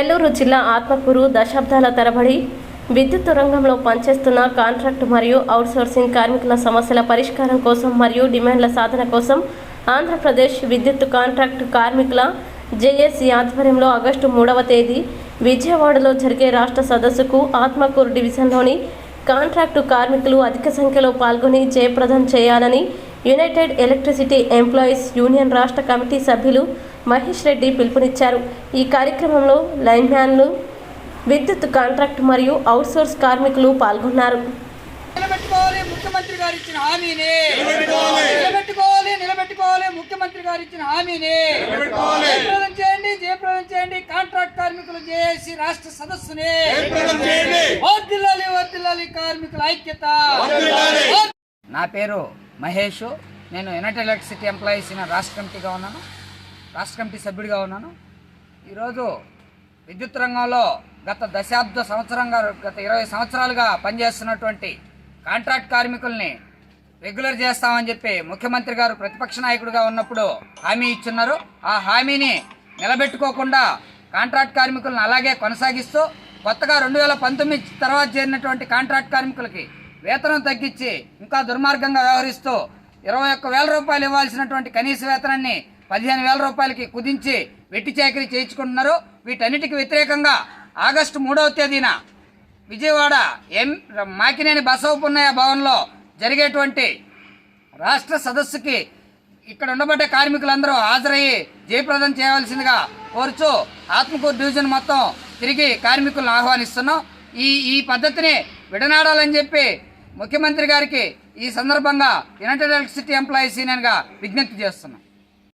నెల్లూరు జిల్లా ఆత్మకూరు దశాబ్దాల తరబడి విద్యుత్ రంగంలో పనిచేస్తున్న కాంట్రాక్టు మరియు అవుట్సోర్సింగ్ కార్మికుల సమస్యల పరిష్కారం కోసం మరియు డిమాండ్ల సాధన కోసం ఆంధ్రప్రదేశ్ విద్యుత్ కాంట్రాక్టు కార్మికుల జేఏసీ ఆధ్వర్యంలో ఆగస్టు 3వ తేదీ విజయవాడలో జరిగే రాష్ట్ర సదస్సుకు ఆత్మకూరు డివిజన్లోని కాంట్రాక్టు కార్మికులు అధిక సంఖ్యలో పాల్గొని జయప్రదం చేయాలని యునైటెడ్ ఎలక్ట్రిసిటీ ఎంప్లాయీస్ యూనియన్ రాష్ట్ర కమిటీ సభ్యులు మహేష్ రెడ్డి పిలుపునిచ్చారు. ఈ కార్యక్రమంలో లైన్మ్యాన్లు, విద్యుత్ కాంట్రాక్ట్ మరియు అవుట్సోర్స్ కార్మికులు పాల్గొన్నారు. ముఖ్యమంత్రి గారు ఇచ్చిన హామీని ముఖ్యమంత్రి గారు ఇచ్చిన హామీని జయప్రదం చేయండి. కాంట్రాక్ట్ కార్మికులు జేఏసీ రాష్ట్ర సదస్సుని వర్ధిల్లాలి కార్మికుల ఐక్యత. నా పేరు మహేష్. నేను యునైటెడ్ ఎలక్ట్రిసిటీ ఎంప్లాయీస్ రాష్ట్ర కమిటీగా ఉన్నాను, రాష్ట్ర కమిటీ సభ్యుడిగా ఉన్నాను. ఈరోజు విద్యుత్ రంగంలో గత 20 సంవత్సరాలుగా పనిచేస్తున్నటువంటి కాంట్రాక్ట్ కార్మికుల్ని రెగ్యులర్ చేస్తామని చెప్పి ముఖ్యమంత్రి గారు ప్రతిపక్ష నాయకుడిగా ఉన్నప్పుడు హామీ ఇచ్చున్నారు. ఆ హామీని నిలబెట్టుకోకుండా కాంట్రాక్ట్ కార్మికులను అలాగే కొనసాగిస్తూ కొత్తగా 2019 తర్వాత చేరినటువంటి కాంట్రాక్ట్ కార్మికులకి వేతనం తగ్గించి ఇంకా దుర్మార్గంగా వ్యవహరిస్తూ 21,000 రూపాయలు ఇవ్వాల్సినటువంటి కనీస వేతనాన్ని 15,000 రూపాయలకి కుదించి వెట్టి చాకరీ చేయించుకుంటున్నారు. వీటన్నిటికీ వ్యతిరేకంగా ఆగస్టు 3వ తేదీన విజయవాడ మాకినేని బసవపున్నయ్య భవన్లో జరిగేటువంటి రాష్ట్ర సదస్సుకి ఇక్కడ ఉండబడ్డ కార్మికులందరూ హాజరయ్యి జయప్రదం చేయవలసిందిగా కోరుచూ ఆత్మకూరు డివిజన్ మొత్తం తిరిగి కార్మికులను ఆహ్వానిస్తున్నాం. ఈ పద్ధతిని విడనాడాలని చెప్పి ముఖ్యమంత్రి గారికి ఈ సందర్భంగా యునైటెడ్ ఎలక్ట్రిసిటీ ఎంప్లాయీస్ యూనియన్గా విజ్ఞప్తి చేస్తున్నాం.